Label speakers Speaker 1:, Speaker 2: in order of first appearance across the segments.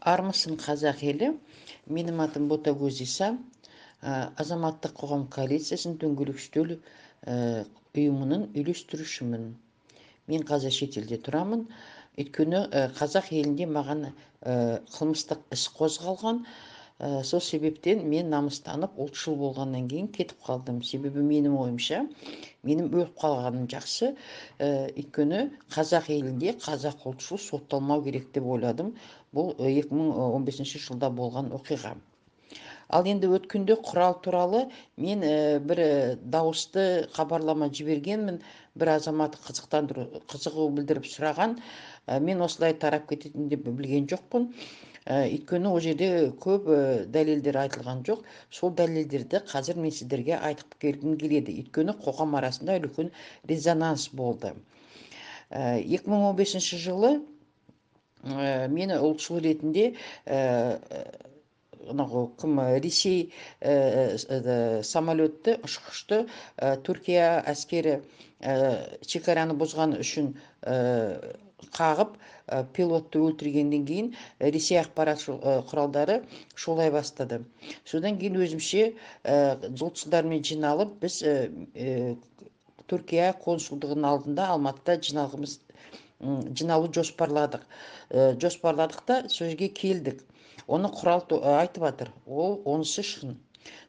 Speaker 1: Армысың қазақ елі, менің атым Ботагөз Иса, азаматтық қоғам коалициясының дөңгелек үстел ұйымының үйлестірушімін. Мен қазір шетелде тұрамын, өйткені қазақ елінде маған қылмыстық іс қозғалған. Сол себептен мен намыстанып ұлтшыл болғаннан кейін кетіп қалдым. Себебі менің ойымша, менің өліп қалғаным жақсы. Өйткені қазақ елінде қазақ ұлтшыл сотталмау керек деп ойладым. Бұл 2015 жылда болған оқиға. Ал енді өткенде құрал туралы мен бір дауысты хабарлама жібергенмін. Бір азамат қызығу білдіріп сұраған. Мен осылай тарап кететін деп білген жоқпын. Өйткені ол жерде көп дәлелдер айтылған жоқ. Сол дәлелдерді қазір мен сіздерге айтып бергім келеді. Өйткені қоғам арасында үлкен резонанс болды. 2015 жылы мені ұлтшыл ретінде Ресей самолетті ұшқышты Түркия әскері шекараны бұзған үшін қағып пилотты өлтіргеннен кейін Ресей ақпарат құралдары шолай бастады. Содан кейін өзімше ұлтшылдармен жиналып біз Түркия консулдығының алдында Алматыда жиналу жоспарладық. Жоспарладық сол жерге келдік. Оны құрал айтып жатыр. Онысы шын.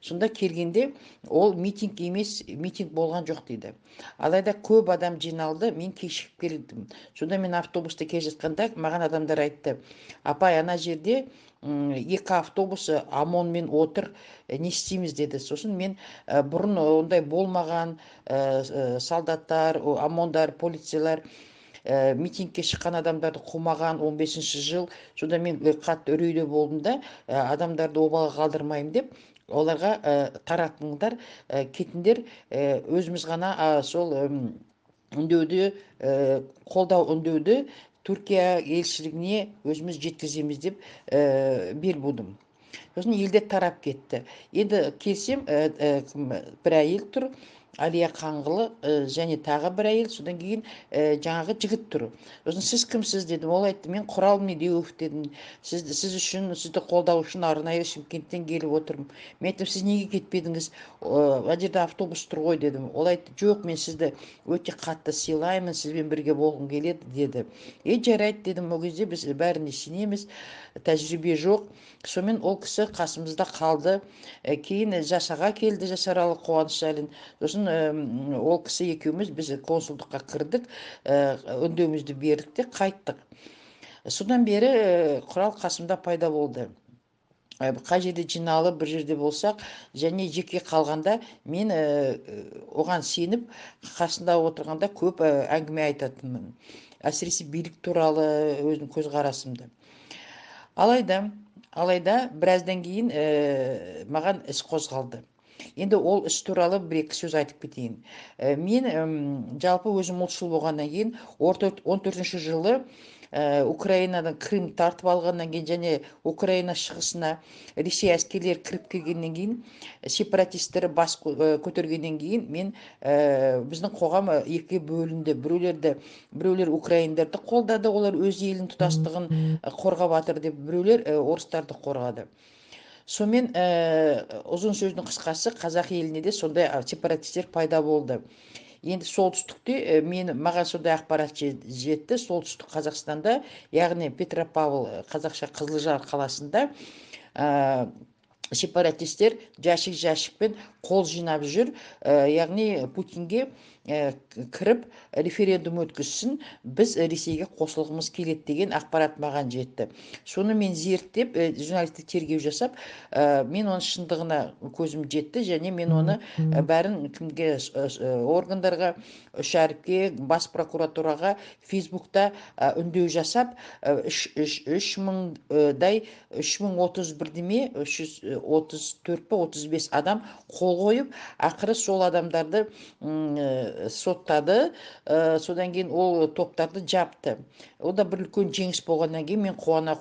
Speaker 1: Сонда келгенде ол митинг емес, митинг болған жоқ дейді. Алайда көп адам жиналды, мен кешігіп келдім. Сонда мен автобуста келе жатқанда маған адамдар айтты: "Апай, ана жерде екі автобусы ОМОНмен отыр, не істейміз?" деді. Сосын мен бұрын ондай болмаған солдаттар, ОМОНдар, полициялар митингке шыққан адамдарды қумаған 15 жыл. Сонда мен қатты үрейде болдым да, адамдарды обалға қалдырмайым деп, оларға таратыңдар, кетіңдер, өзіміз ғана сол үндеуді, қолдау үндеуді Түркия елшілігіне өзіміз жеткіземіз деп бел будым. Сосын елде тарап кетті. Енді келсем, бір әйел тұр, Алия Қаңғылы, және тағы бір әйел, содан кейін жаңағы жігіт тұр. Сосын сіз кімсіз дедім. Ол айтты: "Мен Құрал Медеуов" дедім. Сіз үшін, сізді қолдау үшін арнайы Шымкенттен келіп отырмын. Мен айттым: "Сіз неге кетпедіңіз? Ана жерде автобус тұр ғой" дедім. Ол айтты: "Жоқ, мен сізді өте қатты сыйлаймын, сізбен бірге болғым келеді" деді. Жарайды дедім. Ол кезде біз бәріне сенеміз, тәжірибе жоқ. Сонымен ол кісі қасымызда қалды. Кейін жасаға келді, Жасаралы Қуанышалин. Сосын ол кісі екеуміз біз консулдыққа кірдік, үндеуімізді бердік те қайттық. Содан бері құрал қасымда пайда болды. Қай жерде жиналып, бір жерде болсақ, және жеке қалғанда мен оған сеніп, қасында отырғанда көп әңгіме айтатынмын. Әсіресе билік туралы өзім көзқарасымды. Алайда біраздан кейін маған іс қозғалды. Енді ол іс туралы бір-екі сөз айтып кетейін. Мен жалпы өзім ұлтшыл болғаннан кейін 14 жылы Украинадан Крым тартып алғаннан кейін және Украина шығысына Ресей әскерлері кіріп келгеннен кейін, сепаратистері бас көтергеннен кейін мен біздің қоғам екіге бөлінді. Біреулер украиндарды қолдады, олар өз елінің тұтастығын қорғап жатыр деп, біреулер орыстарды қорғады. Сонымен ұзын сөздің қысқасы, қазақ еліне де сондай сепаратистер пайда болды. Енді солтүстікте маған сондай ақпарат жетті. Солтүстік Қазақстанда, яғни Петропавл, қазақша Қызылжар қаласында сепаратистер жәшік-жәшікпен қол жинап жүр. Яғни Путинге кіріп референдум өткізсін, біз Ресейге қосылғымыз келеді деген ақпарат маған жетті. Соны мен зерттеп, журналистік тергеу жасап, мен оның шындығына көзім жетті, және мен оны бәрін кімге, органдарға, Шәріпке, бас прокуратураға, Фейсбукта үндеу жасап, 3031 деме, 334 35 адам қол жол қойып, ақыры сол адамдарды соттады. Содан кейін ол топтарды жапты. Ол да бір үлкен жеңіс болғаннан кейін мен қуана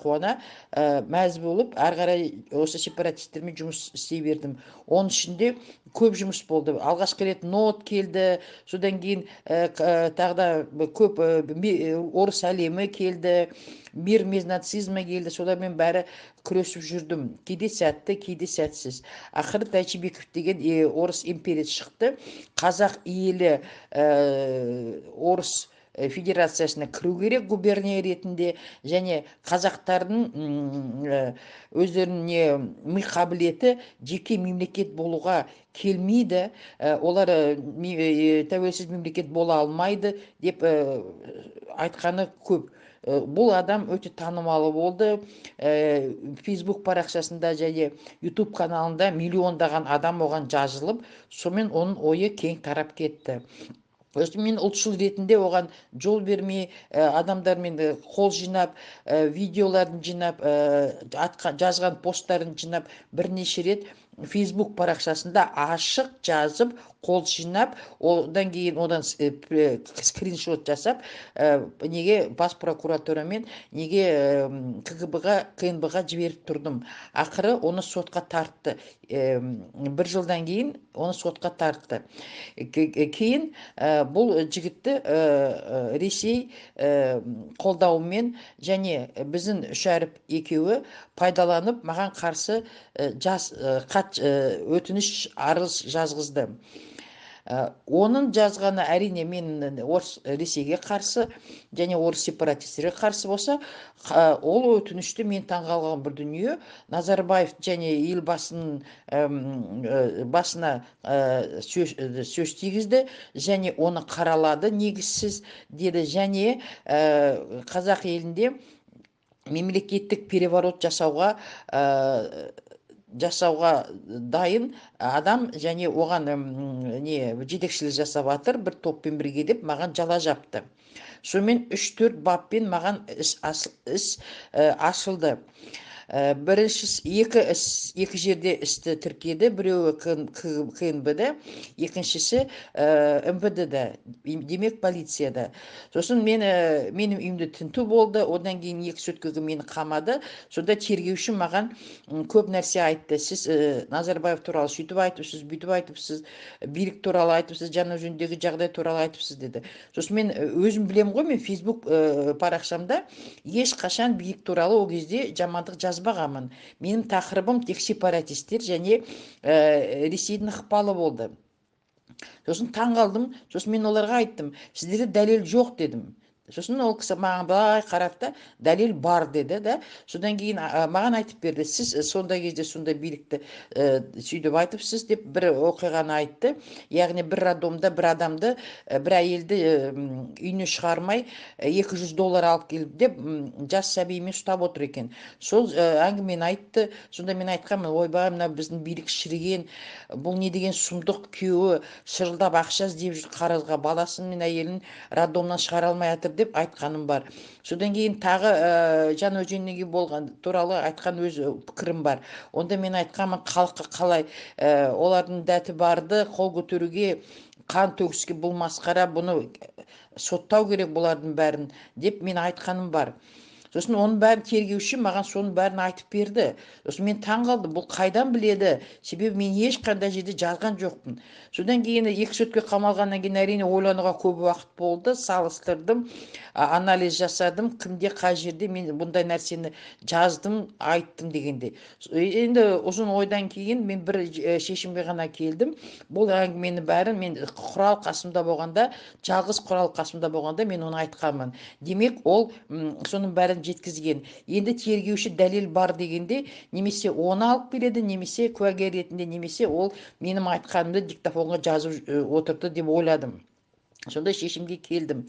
Speaker 1: мәз болып, ары қарай осы сепаратистермен жұмыс істей бердім. Оның ішінде көп жұмыс болды. Алғашқы рет нот келді, содан кейін тағы да көп орыс әлемі келді, мир без нацизма келді. Солармен бәрі күресіп жүрдім. Кейде сәтті, кейде сәтсіз. Ақыры Тайшыбеков деген орыс империясы шықты. Қазақ елі орыс федерациясына кіру керек губерния ретінде, және қазақтардың өздеріне ми қабілеті жеке мемлекет болуға келмейді, олар тәуелсіз мемлекет бола алмайды деп айтқаны көп. Бұл адам өте танымалы болды. Facebook парақшасында және YouTube каналында миллиондаған адам оған жазылып, сонымен оның ойы кең тарап кетті. Мен ұлтшыл ретінде оған жол бермей, адамдармен қол жинап, видеоларын жинап, жазған посттарын жинап, бірнеше рет Facebook парақшасында ашық жазып, қол жинап, одан кейін одан скриншот жасап, неге бас прокуратурамен, неге КНБ-ға жіберіп тұрдым. Ақыры оны сотқа тартты. Бір жылдан кейін оны сотқа тартты. Кейін бұл жігітті Ресей қолдауымен және біздің Үшәріп екеуі пайдаланып, маған қарсы өтініш арыз жазғызды. Оның жазғаны әрине мен орыс Ресейге қарсы және орыс сепаратистерге қарсы болса, ол өтінішті мен таңғалған бір дүние. Назарбаев және елбасының басына сөз тигізді және оны қаралады, негізсіз деді, және қазақ елінде мемлекеттік переворот жасауға дайын адам және оған жетекшілік жасап жатыр, бір топпен бірге деп маған жала жапты. Сонымен 3-4 баппен маған іс ашылды. Екі жерде істі тіркеді, біреуі КНБ-де, екіншісі МВД-де, демек полицияда. Сосын менің үйімді тінту болды, одан кейін 2 суткаға мені қамады. Сонда тергеуші маған көп нәрсе айтты. Сіз Назарбаев туралы сөйтіп айтыпсыз, бүйтіп айтыпсыз, билік туралы айтыпсыз, жаңа жөндегі жағдай туралы айтыпсыз деді. Сосын мен өзім білем ғой, мен Facebook парақшамда ешқашан билік туралы ол кезде жамандық жазбағамын. Менің тақырыбым тек сепаратистер және Ресейдің ықпалы болды. Сосын таң қалдым. Сосын мен оларға айттым, сіздерде дәлел жоқ дедім. Сосын ол кісі маған былай қарады да, дәлел бар деді да. Содан кейін маған айтып берді, сіз сондай кезде сондай билікті сөйтіп айтыпсыз деп бір оқиғаны айтты. Яғни бір роддомда бір адамды, бір әйелді үйіне шығармай $200 алып келіп деп жас сәбиімен ұстап отыр екен. Сол әңгімені айтты. Сонда мен айтқанмын, ойбай, мына біздің билік шіріген, бұл не деген сұмдық, күйеуі шырылдап ақша іздеп жүр қарызға, баласын мен әйелін роддомнан шығара алмай жатыр деп айтқаным бар. Содан кейін тағы жан өзенеге болған туралы айтқан өз пікірім бар. Онда мен айтқанмын, халыққа қалай олардың дәті барды, қол көтеруге, қан төгіске, бұл масқара, бұны соттау керек бұлардың бәрін деп мен айтқаным бар. Сосын оның бәрін тергеуші маған соның бәрін айтып берді. Сосын мен таң қалдым, бұл қайдан біледі? Себебі мен ешқандай жерде жазған жоқпын. Содан кейін 2 сутка қамалғаннан кейін әрине ойлануға көп уақыт болды, салыстырдым, анализ жасадым, кімде қай жерде мен бұндай нәрсені жаздым, айттым дегенде. Енді ұзын ойдан кейін мен бір шешімге ғана келдім. Бұл әңгімені бәрін мен құрал қасымда болғанда, жалғыз құрал қасымда болғанда мен оны айтқанмын. Демек ол соның бәрін жеткізген. Енді тергеуші дәлел бар дегенде, немесе оны алып береді, немесе куәгер ретінде, немесе ол менің айтқанымды диктофонға жазып отырды деп ойладым. Сонда шешімге келдім.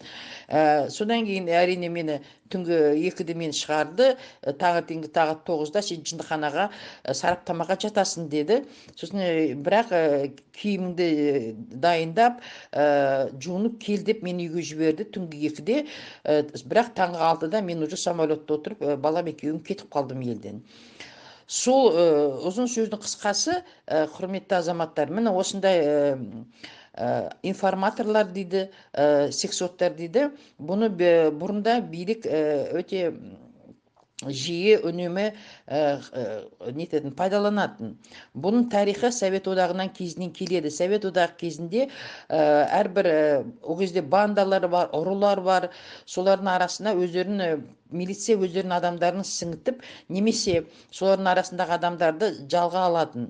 Speaker 1: Содан кейін әрине мені түнгі 2-де мен шығарды, таңертеңгі тағы 9-да сен жындыханаға сараптамаға жатасың деді. Сосын бірақ киіміңді дайындап, жуынып кел деп мені үйге жіберді түнгі 2-де. Бірақ таңғы 6-да мен уже самолетта отырып, балам екеуім кетіп қалдым елден. Сол ұзын сөздің қысқасы, құрметті азаматтар, міне осындай информаторлар дейді, сексоттар дейді. Бұны бұрында билік өте жиі үнемі нететін пайдаланатын. Бұның тарихы Совет одағынан кезінен келеді. Совет одағы кезінде әрбір о кезде бандалар бар, ұрылар бар. Солардың арасына өздерін милиция өздерінің адамдарын сіңітіп, немесе солардың арасындағы адамдарды жалға алатын.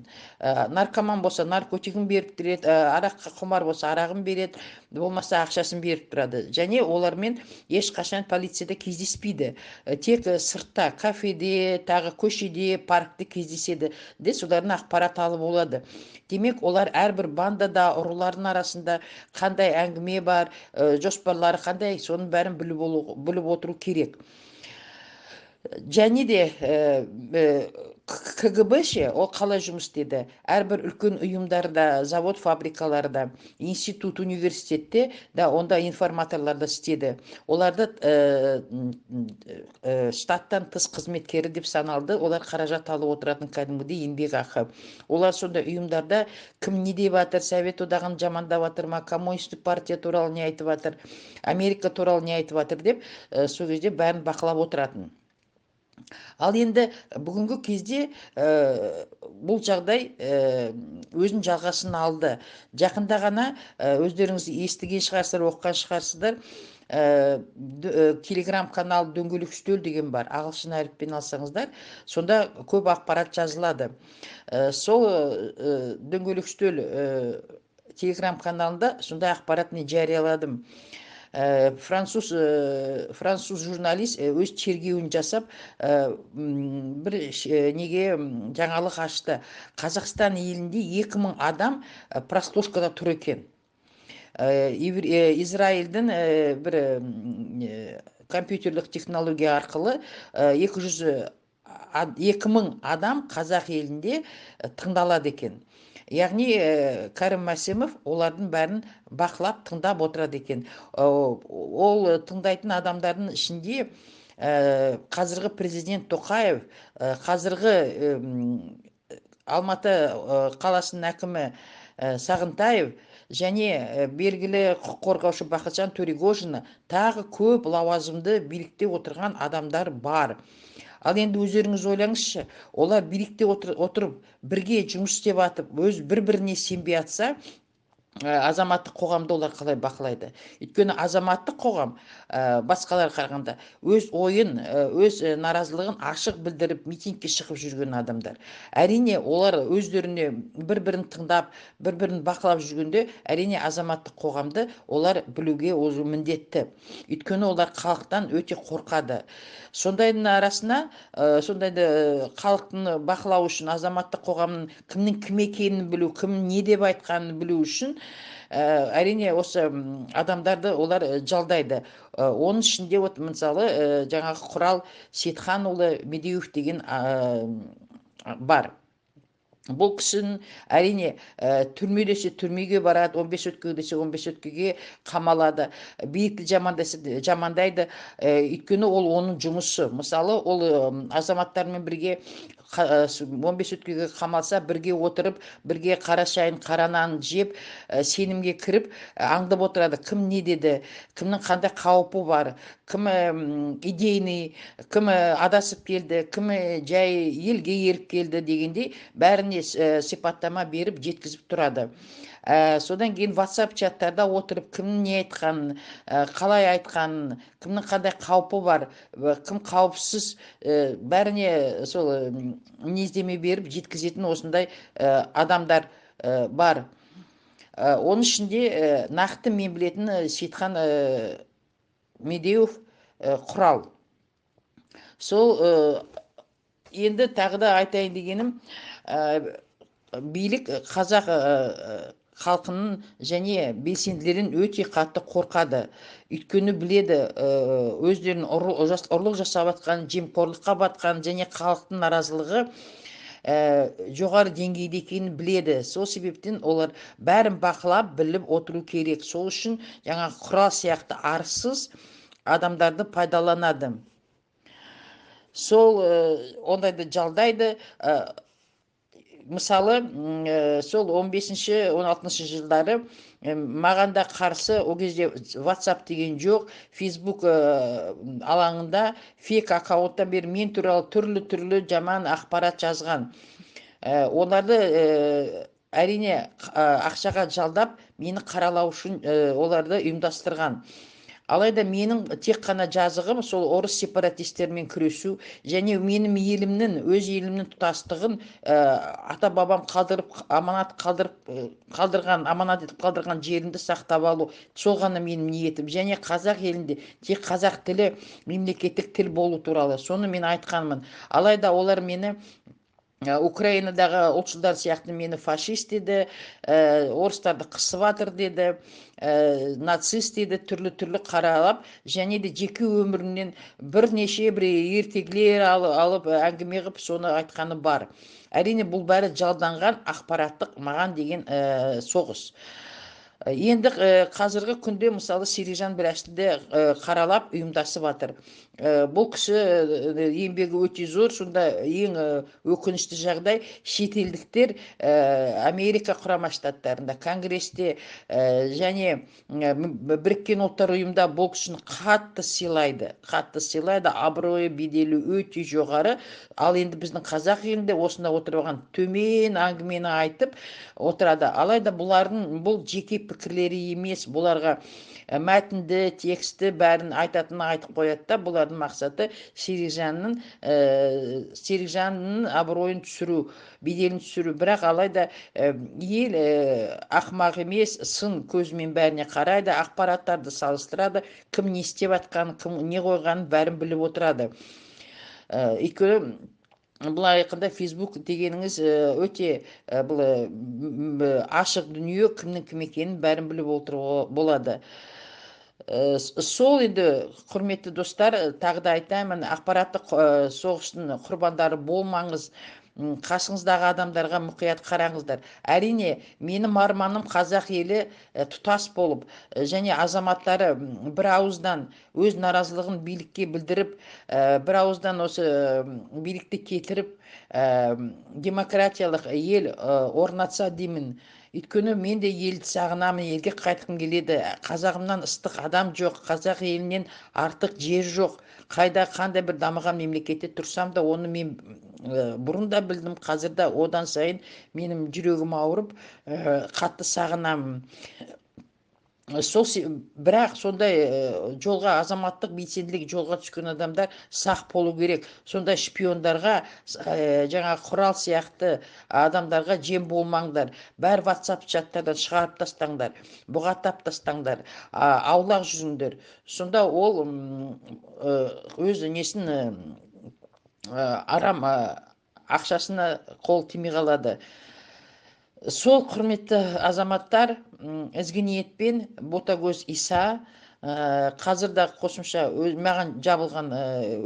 Speaker 1: Наркоман болса наркотигін беріп береді, араққа құмар болса арағын береді, болмаса ақшасын беріп тұрады. Және олармен ешқашан полицияда кездеспейді. Тек сыртта, кафеде, тағы көшеде, паркте кездеседі де солардың ақпарат алып болады. Демек, олар әрбір бандада, ұрылардың арасында қандай әңгіме бар, жоспарлары қандай, соның бәрін біліп отыру керек. Және де КГБ ше, ол қалай жұмыс істеді? Әрбір үлкен ұйымдарда, завод, фабрикаларда, институт, университетте да онда информаторларда істеді. Оларды штаттан тыс қызметкері деп саналды. Олар қаражат алып отыратын кәдімгідей еңбекақы. Олар сонда ұйымдарда кім не деп жатыр, Совет одағын жамандап жатыр ма, коммунистік партия туралы не айтып жатыр, Америка туралы не айтып жатыр деп сол кезде бәрін бақылап отыратын. Ал енді бүгінгі кезде бұл жағдай өзін жалғасын алды. Жақында ғана өздеріңіз естіген шығарсыздар, оқыған шығарсыздар, телеграм канал дөңгелек үстел деген бар. Ағылшын әріппен алсаңыздар, сонда көп ақпарат жазылады. Сол дөңгелек үстел телеграм каналында сондай ақпаратны жарияладым. Француз журналист өз тергеуін жасап бір неге жаңалық ашты. Қазақстан елінде 2000 адам прослушкада тұр екен. Израильдің бір компьютерлік технология арқылы 2000 адам қазақ елінде тыңдалады екен. Яғни Кәрім Мәсімов олардың бәрін бақылап тыңдап отырады екен. Ол тыңдайтын адамдардың ішінде қазіргі президент Тоқаев, қазіргі Алматы қаласының әкімі Сағынтаев және белгілі құқық қорғаушы Бақытжан Төрегожин тағы көп лауазымды билікте отырған адамдар бар. Ал енді өздеріңіз ойлаңызшы, олар билікте отырып, бірге жұмыс істеп атып, өз бір-біріне сенбей атса, азаматтық қоғамды олар қалай бақылайды? Өйткені азаматтық қоғам басқаларға қарағанда өз ойын, өз наразылығын ашық білдіріп, митингке шығып жүрген адамдар. Әрине, олар өздеріне бір-бірін тыңдап, бір-бірін бақылап жүргенде, әрине азаматтық қоғамды олар білуге өзі міндетті. Өйткені олар халықтан өте қорқады. Сондайдың арасына, сондайды халықтың бақылау үшін, азаматтық қоғамның кімнің кім екенін білу, кім не деп айтқанын білу үшін әрине осы адамдарды олар жалдайды. Оның ішінде мысалы жаңағы Құрал Сейтханұлы Медеуов деген бар. Бұл кісінің әрине түрме десе түрмеге барады, 15 өткеге десе 15 өткеге қамалады. Билікті жамандайды, өйткені ол оның жұмысы. Мысалы, ол азаматтармен бірге 15 өткеге қамалса, бірге отырып, бірге қара шайын, қара нанын жеп, сенімге кіріп, аңдып отырады. Кім не деді, кімнің қандай қауіпі бар, кім идейный, кім адасып келді, кім жай елге еріп келді дегендей бәріне сипаттама беріп жеткізіп тұрады. Содан кейін WhatsApp чаттарда отырып, кімнің не айтқанын, қалай айтқанын, кімнің қандай қаупі бар, кім қауіпсіз, бәріне сол мінездеме беріп жеткізетін осындай адамдар бар. Оның ішінде нақты мен білетін Сейтхан Медеуов Құрал. Сол енді тағы да айтайын дегенім, билік қазақ халқының және белсенділерін өте қатты қорқады. Өйткені біледі, өздерінің ұрлық жасап атқан, жемқорлыққа батқан және халықтың наразылығы жоғары деңгейде екенін біледі. Сол себептен олар бәрін бақылап, біліп отыру керек. Сол үшін жаңағы Құрал сияқты арсыз адамдарды пайдаланады. сол ондайды жалдайды. Мысалы, сол 15-16 жылдары маған да қарсы, о кезде WhatsApp деген жоқ, Facebook алаңында фейк аккаунттан бері мен туралы түрлі жаман ақпарат жазған. Оларды әрине ақшаға жалдап мені қаралау үшін оларды ұйымдастырған. Алайда менің тек қана жазығым сол орыс сепаратистермен күресу, және менің елімнің, өз елімнің тұтастығын ата бабам аманат етіп қалдырған жерімді сақтап алу. Сол ғана менің ниетім. Және қазақ елінде тек қазақ тілі мемлекеттік тіл болу туралы. Соны мен айтқанмын. Алайда олар мені Украинадағы ұлтшылдар сияқты мені фашист деді, орыстарды қысып жатыр деді, нацист деді, түрлі қаралап, және де жеке өмірімнен бірнеше ертегілер алып әңгіме қылып соны айтқаны бар. Әрине бұл бәрі жалданған ақпараттық маған деген соғыс. Енді қазіргі күнде мысалы Сережан Бірәшті қаралап ұйымдасып жатыр. Бұл кісі еңбегі өте зор. Сонда ең өкінішті жағдай, шетелдіктер Америка құрама штаттарында конгресте және біріккен ұлттар ұйымында бұл кісіні қатты сыйлайды, абыройы беделі өте жоғары. Ал енді біздің қазақ елінде осында отырып алған төмен әңгімені айтып отырады. Алайда бұл жеке пікірлері емес, бұларға мәтінді, тексті бәрін айтып қояды да, бұлардың мақсаты Серікжанның абыройын түсіру, беделін түсіру. Бірақ алайда ел ақымақ емес, сын көзімен бәріне қарайды, ақпараттарды салыстырады, кім не істеп жатқанын, кім не қойғанын бәрін біліп отырады. Өйткені былай айтқанда Facebook дегеніңіз өте ашық дүние, кімнің кім екенін бәрін біліп отыруға болады. Сол енді, құрметті достар, тағы да айтаймын, ақпараттық соғыстың құрбандары болмаңыз, қасыңыздағы адамдарға мұқият қараңыздар. Әрине, менің арманым қазақ елі тұтас болып, және азаматтары бір ауыздан өз наразылығын билікке білдіріп, бір ауыздан осы билікті кетіріп, демократиялық ел орнатса деймін. Өйткені мен де елді сағынамын, елге қайтқым келеді. Қазағымнан ыстық адам жоқ, қазақ елінен артық жер жоқ. Қандай бір дамыған мемлекетте тұрсам да, оны мен бұрын да білдім, қазір да одан сайын менің жүрегім ауырып, қатты сағынамын. Бірақ сондай жолға, азаматтық белсенділік жолға түскен адамдар сақ болу керек. Сондай шпиондарға, жаңа құрал сияқты адамдарға жем болмаңдар. Бәр WhatsApp чаттардан шығарып тастаңдар, бұғаттап тастаңдар, аулақ жүріңдер. Сонда ол өз несін арам ақшасына қол тимей қалады. Сол, құрметті азаматтар, ізгі ниетпен Ботагөз Иса, қазірда қосымша маған жабылған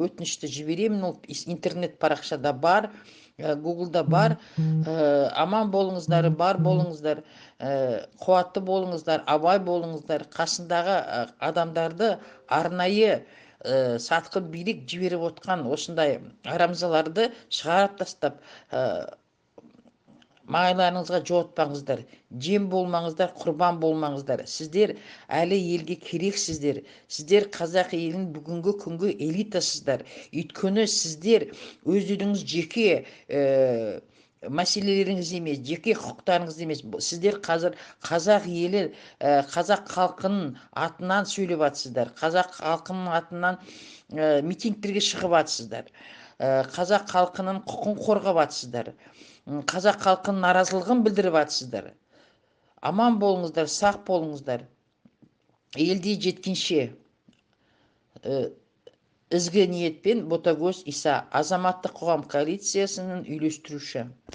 Speaker 1: өтінішті жіберемін. Ол интернет парақшада бар, Google-да бар. Аман болыңыздар, бар болыңыздар, қуатты болыңыздар, абай болыңыздар. Қасындағы адамдарды арнайы сатқын билік жіберіп отқан осындай арамзаларды шығарып тастап, маңайларыңызға жуытпаңыздар, жем болмаңыздар, құрбан болмаңыздар. Сіздер әлі елге керексіздер. Сіздер қазақ елінің бүгінгі күнгі элитасыздар. Өйткені сіздер өздеріңіз жеке мәселелеріңіз емес, жеке құқықтарыңыз емес. Сіздер қазір қазақ елі, қазақ халқының атынан сөйлеп жатсыздар. Қазақ халқының атынан митингтерге шығып жатсыздар. Қазақ халқының құқын қорғап жатсыздар. Қазақ халқының наразылығын білдіріп жатсыздар. Аман болыңыздар, сақ болыңыздар. Елде жеткенше, ізгі ниетпен Ботагөз Иса, азаматтық қоғам коалициясының үйлестіруші.